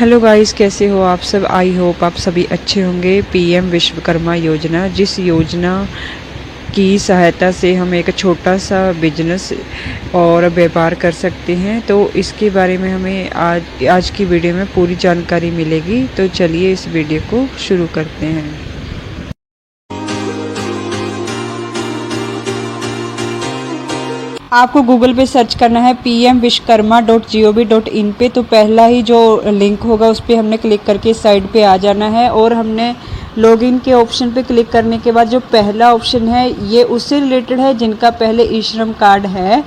Hello guys, कैसे हो आप सब। आई होप आप सभी अच्छे होंगे। पीएम विश्वकर्मा योजना, जिस योजना की सहायता से हम एक छोटा सा बिजनेस और व्यापार कर सकते हैं, तो इसके बारे में हमें आज की वीडियो में पूरी जानकारी मिलेगी। तो चलिए इस वीडियो को शुरू करते हैं। आपको गूगल पे सर्च करना है pmvishkarma.gov.in पे। तो पहला ही जो लिंक होगा उस पर हमने क्लिक करके साइड पे आ जाना है और हमने लॉगिन के ऑप्शन पे क्लिक करने के बाद जो पहला ऑप्शन है ये उससे रिलेटेड है जिनका पहले ई श्रम कार्ड है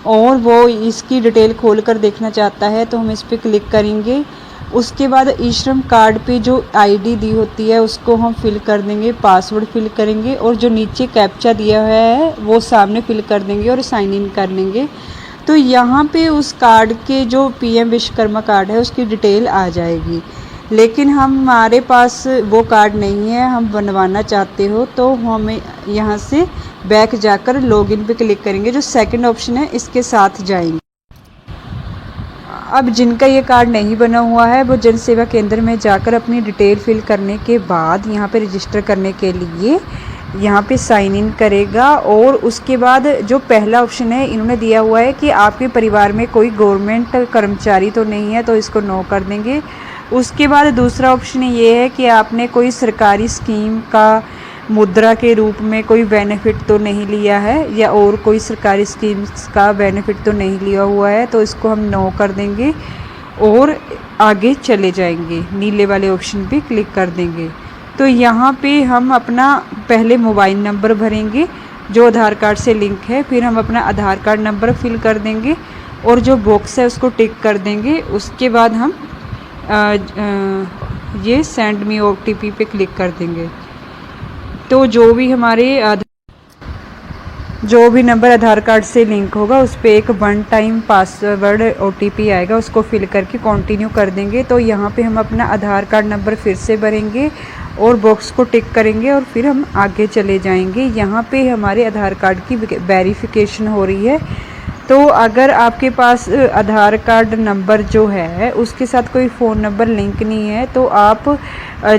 और वो इसकी डिटेल खोल कर देखना चाहता है, तो हम इस पर क्लिक करेंगे। उसके बाद ई श्रम कार्ड पे जो आईडी दी होती है उसको हम फिल कर देंगे, पासवर्ड फिल करेंगे और जो नीचे कैप्चा दिया हुआ है वो सामने फिल कर देंगे और साइन इन कर लेंगे। तो यहाँ पे उस कार्ड के जो पीएम विश्वकर्मा कार्ड है उसकी डिटेल आ जाएगी। लेकिन हमारे पास वो कार्ड नहीं है, हम बनवाना चाहते हो तो हमें यहाँ से बैक जाकर लॉगिन पे क्लिक करेंगे। जो सेकंड ऑप्शन है इसके साथ जाएंगे। अब जिनका ये कार्ड नहीं बना हुआ है वो जन सेवा केंद्र में जाकर अपनी डिटेल फिल करने के बाद यहाँ पे रजिस्टर करने के लिए यहाँ पे साइन इन करेगा। और उसके बाद जो पहला ऑप्शन है इन्होंने दिया हुआ है कि आपके परिवार में कोई गवर्नमेंट कर्मचारी तो नहीं है, तो इसको नो कर देंगे। उसके बाद दूसरा ऑप्शन ये है कि आपने कोई सरकारी स्कीम का मुद्रा के रूप में कोई बेनिफिट तो नहीं लिया है या और कोई सरकारी स्कीम्स का बेनिफिट तो नहीं लिया हुआ है, तो इसको हम नो कर देंगे और आगे चले जाएंगे। नीले वाले ऑप्शन पे क्लिक कर देंगे। तो यहाँ पे हम अपना पहले मोबाइल नंबर भरेंगे जो आधार कार्ड से लिंक है, फिर हम अपना आधार कार्ड नंबर फिल कर देंगे और जो बॉक्स है उसको टिक कर देंगे। उसके बाद हम ये सेंड मी OTP पे क्लिक कर देंगे। तो जो भी नंबर आधार कार्ड से लिंक होगा उस पर एक 1 टाइम पासवर्ड OTP आएगा, उसको फिल करके कंटिन्यू कर देंगे। तो यहाँ पे हम अपना आधार कार्ड नंबर फिर से भरेंगे और बॉक्स को टिक करेंगे और फिर हम आगे चले जाएंगे। यहाँ पे हमारे आधार कार्ड की वेरिफिकेशन हो रही है। तो अगर आपके पास आधार कार्ड नंबर जो है उसके साथ कोई फ़ोन नंबर लिंक नहीं है तो आप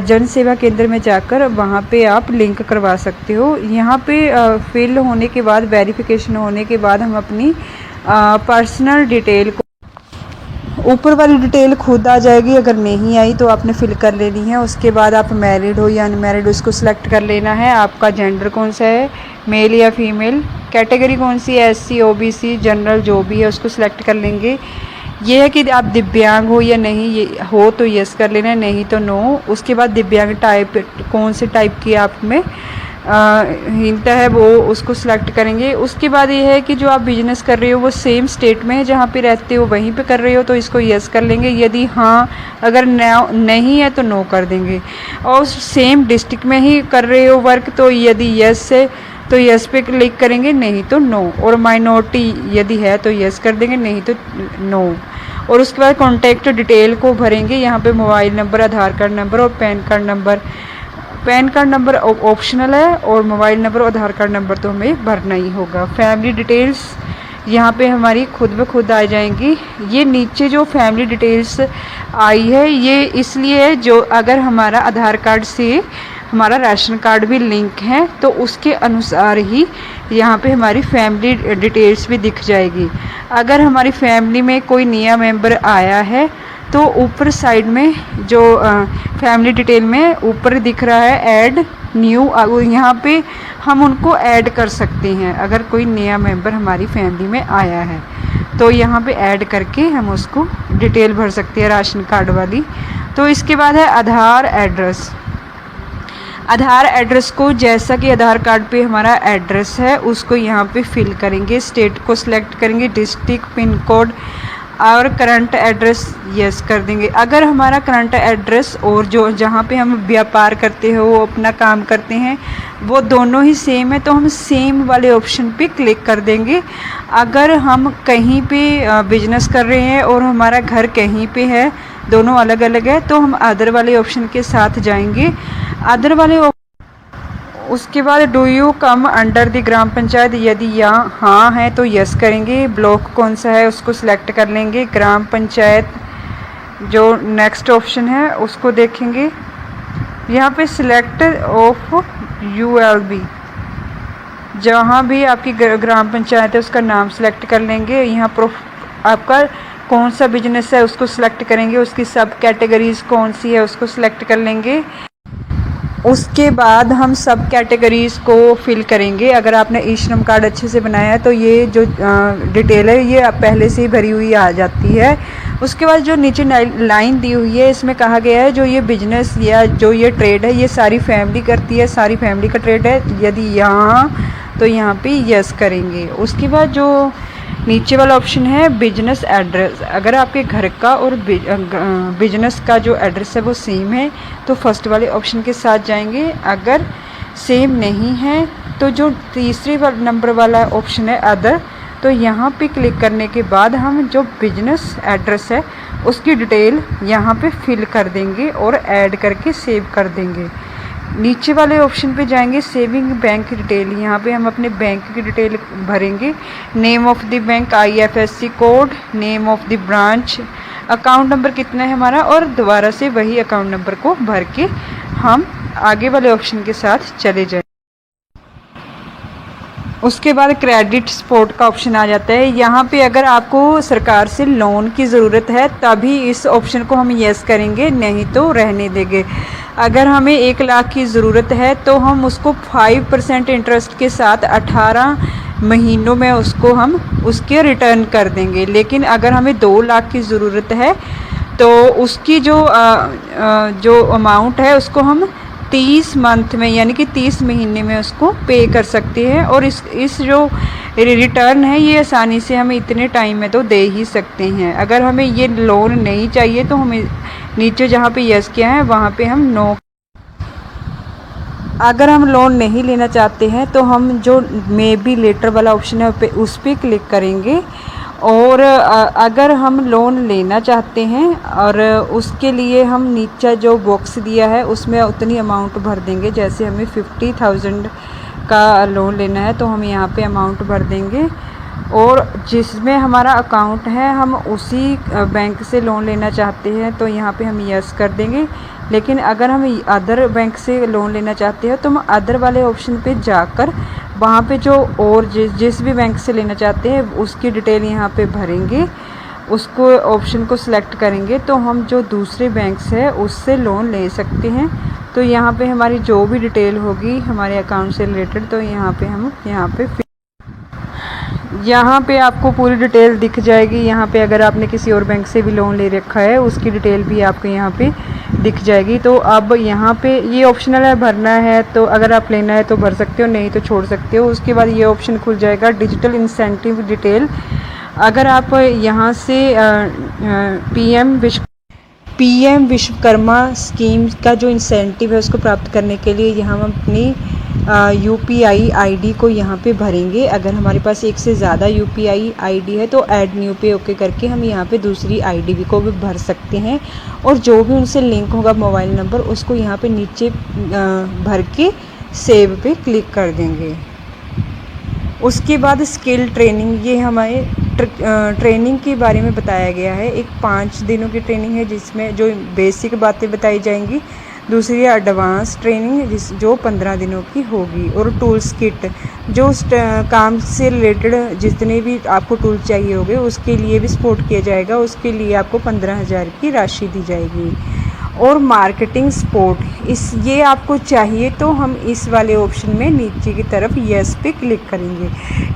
जन सेवा केंद्र में जाकर वहाँ पे आप लिंक करवा सकते हो। यहाँ पे फिल होने के बाद, वेरिफिकेशन होने के बाद हम अपनी पर्सनल डिटेल को, ऊपर वाली डिटेल खुद आ जाएगी। अगर नहीं आई तो आपने फिल कर लेनी है। उसके बाद आप मैरिड हो या अनमैरिड उसको सिलेक्ट कर लेना है। आपका जेंडर कौन सा है, मेल या फीमेल, कैटेगरी कौन सी है, SC OBC जनरल जो भी है उसको सिलेक्ट कर लेंगे। ये है कि आप दिव्यांग हो या नहीं, ये हो तो यस कर लेना, नहीं तो नो। उसके बाद दिव्यांग टाइप कौन से टाइप की आप में हीनता है वो उसको सिलेक्ट करेंगे। उसके बाद ये है कि जो आप बिजनेस कर रहे हो वो सेम स्टेट में है जहाँ पे रहते हो वहीं पे कर रहे हो, तो इसको यस कर लेंगे। यदि हाँ, अगर नहीं है तो नो कर देंगे। और सेम डिस्ट्रिक्ट में ही कर रहे हो वर्क तो यदि यस है तो यस पे क्लिक करेंगे, नहीं तो नो। और माइनॉरिटी यदि है तो यस कर देंगे, नहीं तो नो। और उसके बाद कॉन्टैक्ट डिटेल को भरेंगे। यहाँ पे मोबाइल नंबर, आधार कार्ड नंबर और pan card number. Pan card number optional है और मोबाइल नंबर और आधार कार्ड नंबर तो हमें भरना ही होगा। फैमिली डिटेल्स यहाँ पे हमारी खुद ब खुद आ जाएंगी। ये नीचे जो फैमिली डिटेल्स आई है ये इसलिए है जो अगर हमारा आधार कार्ड से हमारा राशन कार्ड भी लिंक है तो उसके अनुसार ही यहाँ पे हमारी फैमिली डिटेल्स भी दिख जाएगी। अगर हमारी फैमिली में कोई नया मेंबर आया है तो ऊपर साइड में जो फैमिली डिटेल में ऊपर दिख रहा है ऐड न्यू, यहाँ पे हम उनको ऐड कर सकते हैं। अगर कोई नया मेंबर हमारी फैमिली में आया है तो यहाँ पे ऐड करके हम उसको डिटेल भर सकते हैं राशन कार्ड वाली। तो इसके बाद है आधार एड्रेस। आधार एड्रेस को, जैसा कि आधार कार्ड पे हमारा एड्रेस है उसको यहाँ पे फिल करेंगे। स्टेट को सिलेक्ट करेंगे, डिस्ट्रिक्ट, पिन कोड और करंट एड्रेस यस कर देंगे। अगर हमारा करंट एड्रेस और जो जहाँ पे हम व्यापार करते हो वो अपना काम करते हैं वो दोनों ही सेम है तो हम सेम वाले ऑप्शन पे क्लिक कर देंगे। अगर हम कहीं पे बिजनेस कर रहे हैं और हमारा घर कहीं पे है, दोनों अलग अलग है, तो हम अदर वाले ऑप्शन के साथ जाएंगे। अदर वाले उसके बाद do you come under the gram panchayat, यदि यहाँ हाँ है तो यस करेंगे। ब्लॉक कौन सा है उसको सिलेक्ट कर लेंगे। ग्राम पंचायत जो नेक्स्ट ऑप्शन है उसको देखेंगे। यहाँ पे सिलेक्ट ऑफ ULB, जहाँ भी आपकी ग्राम पंचायत है उसका नाम सेलेक्ट कर लेंगे। यहाँ प्रूफ आपका कौन सा बिजनेस है उसको सिलेक्ट करेंगे, उसकी सब कैटेगरीज कौन सी है उसको सिलेक्ट कर लेंगे। उसके बाद हम सब कैटेगरीज को फिल करेंगे। अगर आपने ई श्रम कार्ड अच्छे से बनाया है तो ये जो डिटेल है ये पहले से ही भरी हुई आ जाती है। उसके बाद जो नीचे लाइन दी हुई है इसमें कहा गया है जो ये बिजनेस या जो ये ट्रेड है ये सारी फैमिली करती है, सारी फैमिली का ट्रेड है। यदि यहाँ तो यहाँ पे यस करेंगे। उसके बाद जो नीचे वाला ऑप्शन है बिजनेस एड्रेस, अगर आपके घर का और बिजनेस का जो एड्रेस है वो सेम है तो फर्स्ट वाले ऑप्शन के साथ जाएंगे। अगर सेम नहीं है तो जो तीसरे नंबर वाला ऑप्शन है अदर, तो यहाँ पे क्लिक करने के बाद हम जो बिजनेस एड्रेस है उसकी डिटेल यहाँ पे फिल कर देंगे और ऐड करके सेव कर देंगे। नीचे वाले ऑप्शन पे जाएंगे सेविंग बैंक डिटेल, यहाँ पे हम अपने बैंक की डिटेल भरेंगे। Name of the bank, IFSC code, name of the branch, account number कितना है हमारा, और दोबारा से वही अकाउंट नंबर को भर के हम आगे वाले ऑप्शन के साथ चले जाएं। उसके बाद क्रेडिट सपोर्ट का ऑप्शन आ जाता है। यहाँ पे अगर आपको सरकार से लोन की ज़रूरत है तभी इस ऑप्शन को हम यस करेंगे, नहीं तो रहने देंगे। अगर हमें 1 लाख की ज़रूरत है तो हम उसको 5% इंटरेस्ट के साथ 18 महीनों में उसको हम उसके रिटर्न कर देंगे। लेकिन अगर हमें 2 लाख की ज़रूरत है तो उसकी जो अमाउंट है उसको हम 30 मंथ में यानी कि 30 महीने में उसको पे कर सकते हैं। और इस जो रिटर्न है ये आसानी से हमें इतने टाइम में तो दे ही सकते हैं। अगर हमें ये लोन नहीं चाहिए तो हमें नीचे जहाँ पे यस किया है वहाँ पे हम नो। अगर हम लोन नहीं लेना चाहते हैं तो हम जो मे बी लेटर वाला ऑप्शन है उस पर क्लिक करेंगे। और अगर हम लोन लेना चाहते हैं और उसके लिए हम नीचे जो बॉक्स दिया है उसमें उतनी अमाउंट भर देंगे। जैसे हमें 50,000 का लोन लेना है तो हम यहाँ पे अमाउंट भर देंगे और जिसमें हमारा अकाउंट है हम उसी बैंक से लोन लेना चाहते हैं तो यहाँ पे हम यस कर देंगे। लेकिन अगर हम अदर बैंक से लोन लेना चाहते हैं तो हम अदर वाले ऑप्शन पे जाकर वहाँ पे जो और जिस भी बैंक से लेना चाहते हैं उसकी डिटेल यहाँ पे भरेंगे, उसको ऑप्शन को सिलेक्ट करेंगे तो हम जो दूसरे बैंक से है उससे लोन ले सकते हैं। तो यहाँ पे हमारी जो भी डिटेल होगी हमारे अकाउंट से रिलेटेड तो यहाँ पे हम यहाँ पे आपको पूरी डिटेल दिख जाएगी। यहाँ पे अगर आपने किसी और बैंक से भी लोन ले रखा है उसकी डिटेल भी आपको यहाँ पे दिख जाएगी। तो अब यहाँ पे ये ऑप्शनल है, भरना है तो अगर आप लेना है तो भर सकते हो, नहीं तो छोड़ सकते हो। उसके बाद ये ऑप्शन खुल जाएगा डिजिटल इंसेंटिव डिटेल। अगर आप यहाँ से PM विश्वकर्मा स्कीम का जो इंसेंटिव है उसको प्राप्त करने के लिए यहाँ हम अपनी UPI ID को यहाँ पे भरेंगे। अगर हमारे पास एक से ज़्यादा UPI ID है तो ऐड न्यू पे ओके करके हम यहाँ पे दूसरी ID को भी भर सकते हैं और जो भी उनसे लिंक होगा मोबाइल नंबर उसको यहाँ पे नीचे भर के सेव पे क्लिक कर देंगे। उसके बाद स्किल ट्रेनिंग, ये हमारे ट्रेनिंग के बारे में बताया गया है। एक 5 दिनों की ट्रेनिंग है जिसमें जो बेसिक बातें बताई जाएंगी। दूसरी है एडवांस ट्रेनिंग जो 15 दिनों की होगी। और टूल्स किट जो उस काम से रिलेटेड जितने भी आपको टूल चाहिए होंगे उसके लिए भी सपोर्ट किया जाएगा। उसके लिए आपको 15,000 की राशि दी जाएगी। और मार्केटिंग सपोर्ट ये आपको चाहिए तो हम इस वाले ऑप्शन में नीचे की तरफ यस पे क्लिक करेंगे।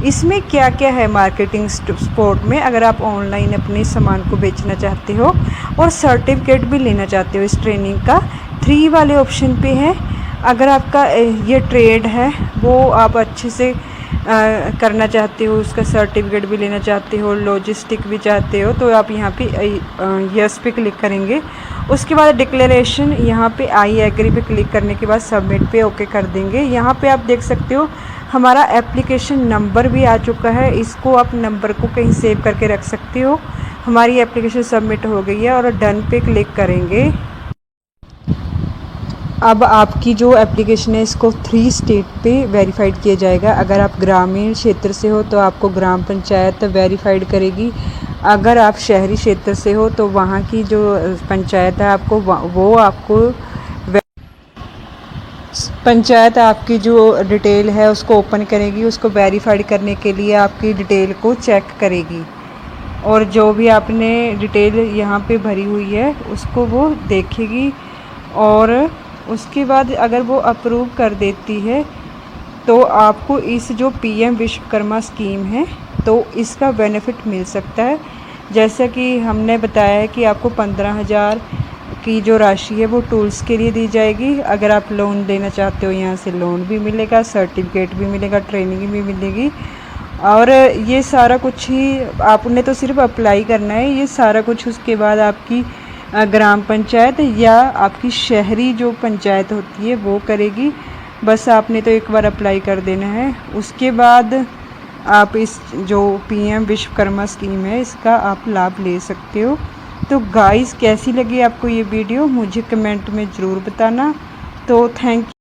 इसमें क्या क्या है मार्केटिंग सपोर्ट में, अगर आप ऑनलाइन अपने सामान को बेचना चाहते हो और सर्टिफिकेट भी लेना चाहते हो इस ट्रेनिंग का, 3 वाले ऑप्शन पे है। अगर आपका ये ट्रेड है वो आप अच्छे से करना चाहते हो, उसका सर्टिफिकेट भी लेना चाहते हो, लॉजिस्टिक भी चाहते हो तो आप यहाँ पे यस पे क्लिक करेंगे। उसके बाद डिक्लेरेशन, यहाँ पे आई एग्री पे क्लिक करने के बाद सबमिट पे ओके कर देंगे। यहाँ पे आप देख सकते हो हमारा एप्लीकेशन नंबर भी आ चुका है, इसको आप नंबर को कहीं सेव करके रख सकते हो। हमारी एप्लीकेशन सबमिट हो गई है और डन पे क्लिक करेंगे। अब आपकी जो एप्लीकेशन है इसको 3 स्टेट पे वेरीफाइड किया जाएगा। अगर आप ग्रामीण क्षेत्र से हो तो आपको ग्राम पंचायत वेरीफाइड करेगी। अगर आप शहरी क्षेत्र से हो तो वहाँ की जो पंचायत है आपको वो आपको पंचायत आपकी जो डिटेल है उसको ओपन करेगी, उसको वेरीफाइड करने के लिए आपकी डिटेल को चेक करेगी और जो भी आपने डिटेल यहाँ पे भरी हुई है उसको वो देखेगी और उसके बाद अगर वो अप्रूव कर देती है तो आपको इस जो पीएम विश्वकर्मा स्कीम है तो इसका बेनिफिट मिल सकता है। जैसा कि हमने बताया है कि आपको 15,000 की जो राशि है वो टूल्स के लिए दी जाएगी। अगर आप लोन लेना चाहते हो यहाँ से लोन भी मिलेगा, सर्टिफिकेट भी मिलेगा, ट्रेनिंग भी मिलेगी और ये सारा कुछ ही आपने तो सिर्फ अप्लाई करना है। ये सारा कुछ उसके बाद आपकी ग्राम पंचायत या आपकी शहरी जो पंचायत होती है वो करेगी। बस आपने तो एक बार अप्लाई कर देना है, उसके बाद आप इस जो पीएम विश्वकर्मा स्कीम है इसका आप लाभ ले सकते हो। तो गाइस कैसी लगी आपको ये वीडियो मुझे कमेंट में ज़रूर बताना। तो थैंक